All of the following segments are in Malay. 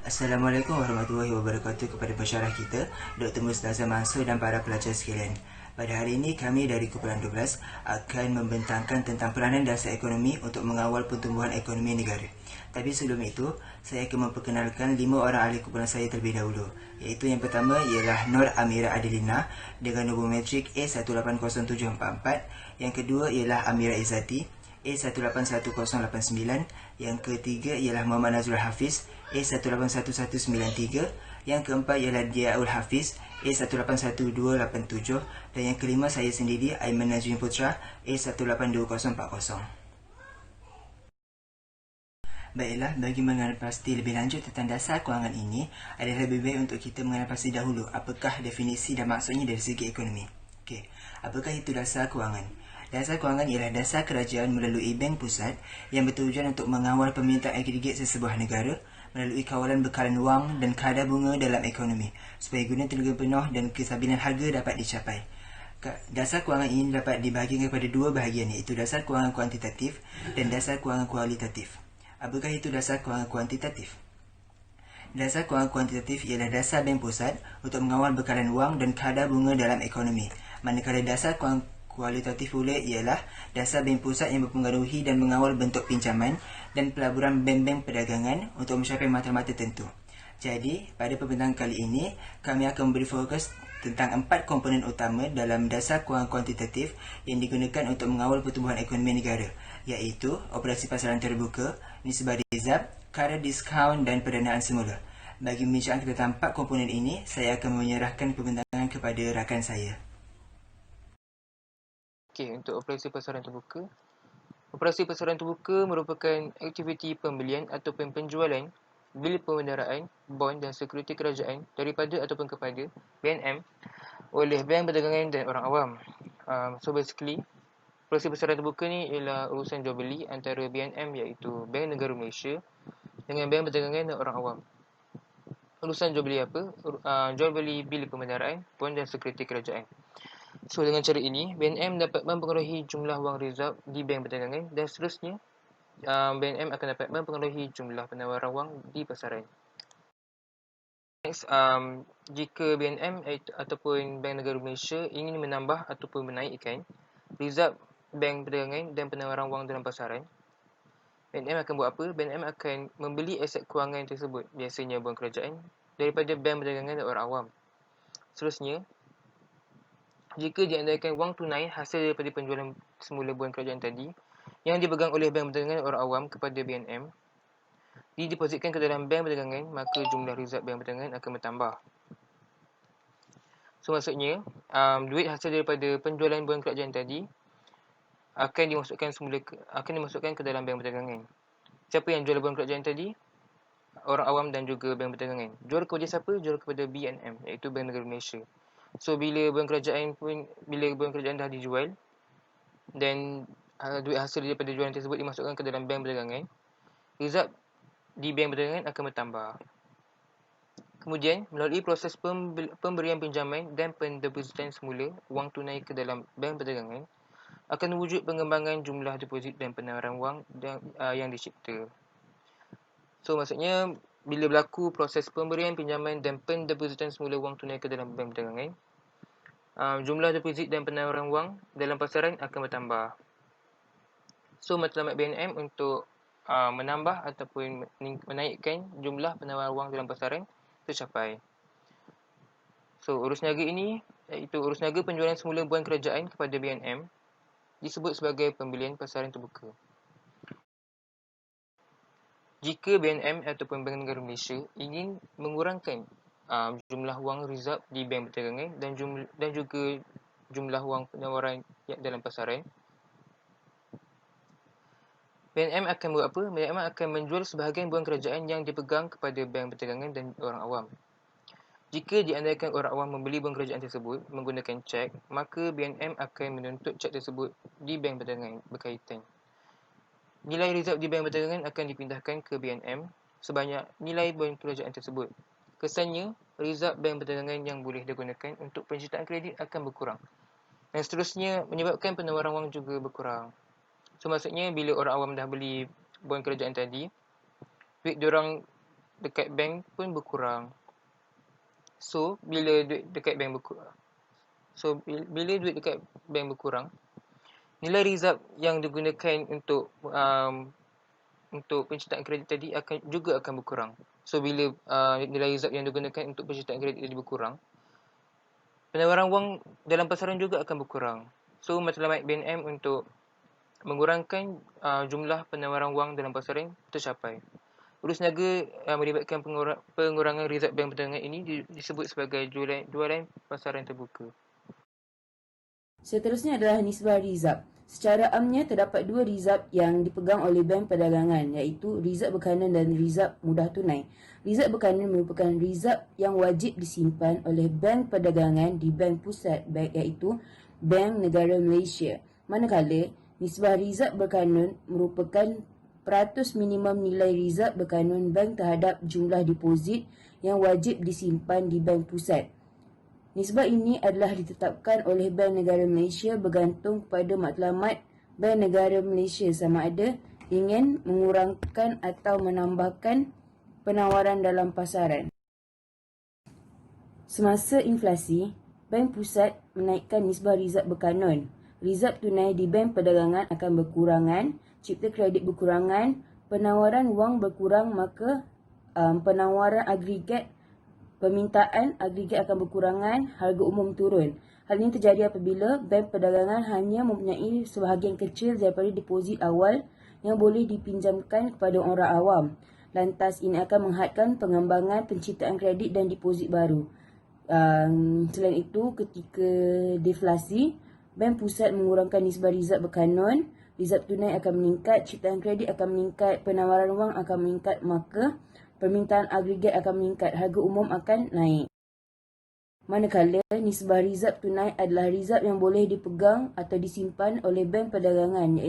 Assalamualaikum warahmatullahi wabarakatuh kepada pensyarah kita, Dr. Mustaza Mansur dan para pelajar sekalian. Pada hari ini, kami dari Kumpulan 12 akan membentangkan tentang peranan dasar ekonomi untuk mengawal pertumbuhan ekonomi negara. Tapi sebelum itu, saya akan memperkenalkan 5 orang ahli kumpulan saya terlebih dahulu. Iaitu yang pertama ialah Nur Amira Adelina dengan nombor metrik A180744. Yang kedua ialah Amira Izzati A181089. Yang ketiga ialah Muhammad Nazrul Hafiz A181193. Yang keempat ialah Diaul Hafiz A181287. Dan yang kelima saya sendiri, Aiman Nazrin Putra A182040. Baiklah, bagi mengenal pasti lebih lanjut tentang dasar kewangan ini, adalah lebih baik untuk kita mengenal pasti dahulu apakah definisi dan maksudnya dari segi ekonomi. Okey, apakah itu dasar kewangan? Dasar kewangan ialah dasar kerajaan melalui bank pusat yang bertujuan untuk mengawal permintaan agregat sesebuah negara melalui kawalan bekalan wang dan kadar bunga dalam ekonomi supaya guna tenaga penuh dan kestabilan harga dapat dicapai. Dasar kewangan ini dapat dibahagikan kepada dua bahagian, iaitu dasar kewangan kuantitatif dan dasar kewangan kualitatif. Apakah itu dasar kewangan kuantitatif? Dasar kewangan kuantitatif ialah dasar bank pusat untuk mengawal bekalan wang dan kadar bunga dalam ekonomi. Manakala dasar kewangan kualitatif pula ialah dasar bank pusat yang mempengaruhi dan mengawal bentuk pinjaman dan pelaburan bank-bank perdagangan untuk mencapai mata-mata tertentu. Jadi, pada pembentangan kali ini, kami akan memberi fokus tentang 4 komponen utama dalam dasar kewangan kuantitatif yang digunakan untuk mengawal pertumbuhan ekonomi negara, iaitu operasi pasaran terbuka, nisbah rizab, kadar diskaun dan pendanaan semula. Bagi membicarakan tentang 4 komponen ini, saya akan menyerahkan pembentangan kepada rakan saya. Okey, untuk operasi pasaran terbuka. Operasi pasaran terbuka merupakan aktiviti pembelian ataupun penjualan bil pembendaraan, bond dan sekuriti kerajaan daripada ataupun kepada BNM oleh bank perdagangan dan orang awam. So basically, operasi pasaran terbuka ni ialah urusan jual beli antara BNM iaitu Bank Negara Malaysia dengan bank perdagangan dan orang awam. Urusan jual beli apa? Jual beli bil pembendaraan, bond dan sekuriti kerajaan. So dengan cara ini, BNM dapat mempengaruhi jumlah wang rizab di bank perdagangan dan seterusnya BNM akan dapat mempengaruhi jumlah penawaran wang di pasaran. Next, jika BNM ataupun Bank Negara Malaysia ingin menambah ataupun menaikkan rizab bank perdagangan dan penawaran wang dalam pasaran, BNM akan buat apa? BNM akan membeli aset kewangan tersebut, biasanya bond kerajaan, daripada bank perdagangan dan orang awam. Seterusnya, jika diandaikan wang tunai hasil daripada penjualan semula bond kerajaan tadi yang dipegang oleh bank perdagangan orang awam kepada BNM didepositkan ke dalam bank perdagangan, maka jumlah rizab bank perdagangan akan bertambah. So maksudnya, duit hasil daripada penjualan bond kerajaan tadi akan dimasukkan ke dalam bank perdagangan. Siapa yang jual bond kerajaan tadi? Orang awam dan juga bank perdagangan. Jual kepada siapa? Jual kepada BNM, iaitu Bank Negara Malaysia. So bila bond kerajaan dah dijual dan duit hasil daripada jualan tersebut dimasukkan ke dalam bank perdagangan, rizab di bank perdagangan akan bertambah. Kemudian, melalui proses pemberian pinjaman dan pendepositan semula wang tunai ke dalam bank perdagangan, akan wujud pengembangan jumlah deposit dan penawaran wang yang dicipta. So, maksudnya, bila berlaku proses pemberian pinjaman dan pendepositan semula wang tunai ke dalam bank perdagangan, jumlah deposit dan penawaran wang dalam pasaran akan bertambah. So, matlamat BNM untuk menambah ataupun menaikkan jumlah penawaran wang dalam pasaran tercapai. So, urus niaga ini, iaitu urus niaga penjualan semula bond kerajaan kepada BNM, disebut sebagai pembelian pasaran terbuka. Jika BNM ataupun Bank Negara Malaysia ingin mengurangkan jumlah wang rizab di bank perdagangan dan juga jumlah wang penawaran dalam pasaran, BNM akan buat apa? BNM akan menjual sebahagian bond kerajaan yang dipegang kepada bank perdagangan dan orang awam. Jika diandaikan orang awam membeli bond kerajaan tersebut menggunakan cek, maka BNM akan menuntut cek tersebut di bank perdagangan berkaitan. Nilai rizab di bank perdagangan akan dipindahkan ke BNM sebanyak nilai bond kerajaan tersebut. Kesannya, rizab bank perdagangan yang boleh digunakan untuk penciptaan kredit akan berkurang. Dan seterusnya menyebabkan penawaran wang juga berkurang. So maksudnya bila orang awam dah beli bond kerajaan tadi, duit diorang dekat bank pun berkurang. So, bila duit dekat bank berkurang, nilai reserve yang digunakan untuk penciptaan kredit tadi akan berkurang. So, bila nilai reserve yang digunakan untuk penciptaan kredit tadi berkurang, penawaran wang dalam pasaran juga akan berkurang. So, matlamat BNM untuk mengurangkan jumlah penawaran wang dalam pasaran tercapai. Urus niaga melibatkan pengurangan reserve bank perdagangan ini disebut sebagai jualan pasaran terbuka. Seterusnya adalah nisbah rizab. Secara amnya terdapat dua rizab yang dipegang oleh bank perdagangan, iaitu rizab berkanan dan rizab mudah tunai. Rizab berkanan merupakan rizab yang wajib disimpan oleh bank perdagangan di bank pusat, iaitu Bank Negara Malaysia. Manakala nisbah rizab berkanun merupakan peratus minimum nilai rizab berkanun bank terhadap jumlah deposit yang wajib disimpan di bank pusat. Nisbah ini adalah ditetapkan oleh Bank Negara Malaysia bergantung kepada matlamat Bank Negara Malaysia sama ada ingin mengurangkan atau menambahkan penawaran dalam pasaran. Semasa inflasi, Bank Pusat menaikkan nisbah rizab berkanun. Rizab tunai di bank perdagangan akan berkurangan, cipta kredit berkurangan, penawaran wang berkurang, maka penawaran agregat permintaan agregat akan berkurangan, harga umum turun. Hal ini terjadi apabila bank perdagangan hanya mempunyai sebahagian kecil daripada deposit awal yang boleh dipinjamkan kepada orang awam. Lantas ini akan menghadkan pengembangan penciptaan kredit dan deposit baru. Selain itu, ketika deflasi, Bank Pusat mengurangkan nisbah rizab berkanun, rizab tunai akan meningkat, ciptaan kredit akan meningkat, penawaran wang akan meningkat, maka permintaan agregat akan meningkat, harga umum akan naik. Manakala nisbah rizab tunai adalah rizab yang boleh dipegang atau disimpan oleh bank perdagangan yang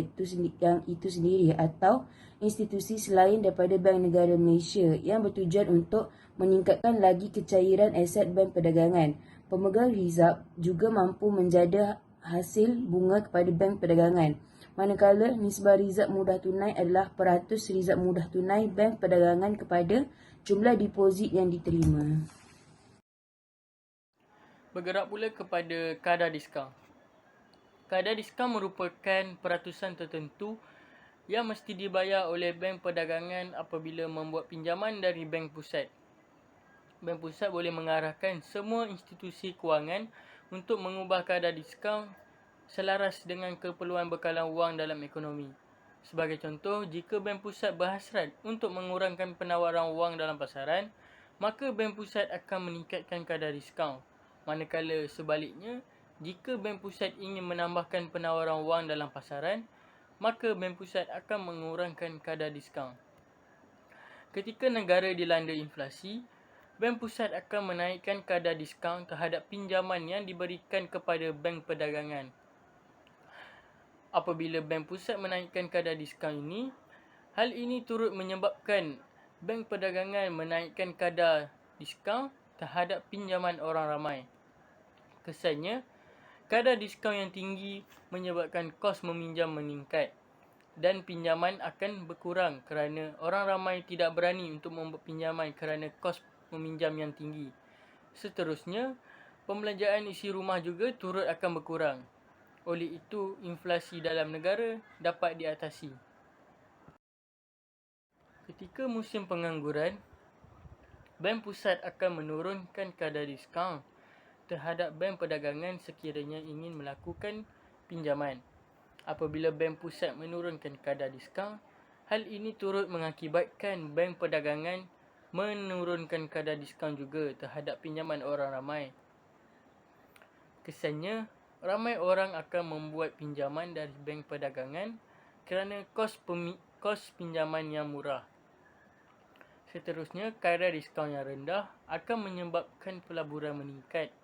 itu sendiri atau institusi selain daripada Bank Negara Malaysia yang bertujuan untuk meningkatkan lagi kecairan aset bank perdagangan. Pemegang rizab juga mampu menjaga hasil bunga kepada bank perdagangan. Manakala nisbah rizab mudah tunai adalah peratus rizab mudah tunai bank perdagangan kepada jumlah deposit yang diterima. Bergerak pula kepada kadar diskaun. Kadar diskaun merupakan peratusan tertentu yang mesti dibayar oleh bank perdagangan apabila membuat pinjaman dari bank pusat. Bank pusat boleh mengarahkan semua institusi kewangan untuk mengubah kadar diskaun selaras dengan keperluan bekalan wang dalam ekonomi. Sebagai contoh, jika bank pusat berhasrat untuk mengurangkan penawaran wang dalam pasaran, maka bank pusat akan meningkatkan kadar diskaun. Manakala sebaliknya, jika bank pusat ingin menambahkan penawaran wang dalam pasaran, maka bank pusat akan mengurangkan kadar diskaun. Ketika negara dilanda inflasi, bank pusat akan menaikkan kadar diskaun terhadap pinjaman yang diberikan kepada bank perdagangan. Apabila bank pusat menaikkan kadar diskaun ini, hal ini turut menyebabkan bank perdagangan menaikkan kadar diskaun terhadap pinjaman orang ramai. Kesannya, kadar diskaun yang tinggi menyebabkan kos meminjam meningkat dan pinjaman akan berkurang kerana orang ramai tidak berani untuk membuat pinjaman kerana kos meminjam yang tinggi. Seterusnya, pembelanjaan isi rumah juga turut akan berkurang. Oleh itu, inflasi dalam negara dapat diatasi. Ketika musim pengangguran, bank pusat akan menurunkan kadar diskaun terhadap bank perdagangan sekiranya ingin melakukan pinjaman. Apabila bank pusat menurunkan kadar diskaun, hal ini turut mengakibatkan bank perdagangan menurunkan kadar diskaun juga terhadap pinjaman orang ramai. Kesannya, ramai orang akan membuat pinjaman dari bank perdagangan kerana kos pinjaman yang murah. Seterusnya, kadar diskaun yang rendah akan menyebabkan pelaburan meningkat.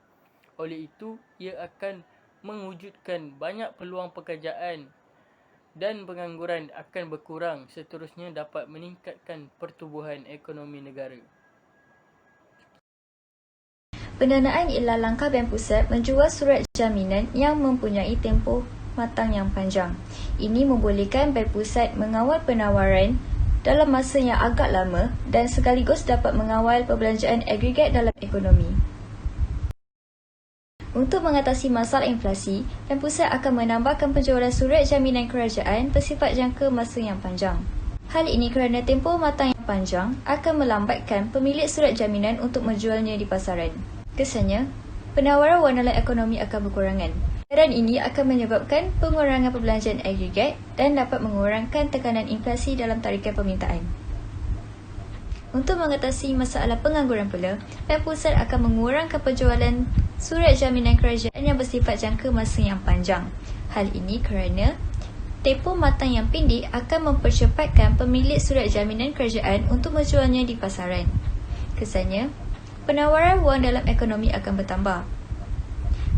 Oleh itu, ia akan mewujudkan banyak peluang pekerjaan dan pengangguran akan berkurang. Seterusnya, dapat meningkatkan pertumbuhan ekonomi negara. Pendanaan ialah langkah bank pusat menjual surat jaminan yang mempunyai tempoh matang yang panjang. Ini membolehkan bank pusat mengawal penawaran dalam masa yang agak lama dan sekaligus dapat mengawal perbelanjaan agregat dalam ekonomi. Untuk mengatasi masalah inflasi, Bank Pusat akan menambahkan penjualan surat jaminan kerajaan bersifat jangka masa yang panjang. Hal ini kerana tempoh matang yang panjang akan melambatkan pemilik surat jaminan untuk menjualnya di pasaran. Kesannya, penawaran wang dalam ekonomi akan berkurangan. Keadaan ini akan menyebabkan pengurangan perbelanjaan agregat dan dapat mengurangkan tekanan inflasi dalam tarikan permintaan. Untuk mengatasi masalah pengangguran pula, Bank Pusat akan mengurangkan penjualan surat jaminan kerajaan yang bersifat jangka masa yang panjang. Hal ini kerana tempoh matang yang pendek akan mempercepatkan pemilik surat jaminan kerajaan untuk menjualnya di pasaran. Kesannya, penawaran wang dalam ekonomi akan bertambah.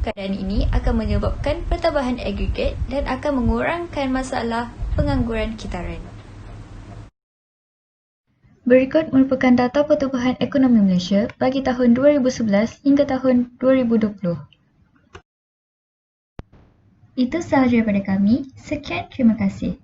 Keadaan ini akan menyebabkan pertambahan agregat dan akan mengurangkan masalah pengangguran kitaran. Berikut merupakan data pertumbuhan ekonomi Malaysia bagi tahun 2011 hingga tahun 2020. Itu sahaja daripada kami. Sekian, terima kasih.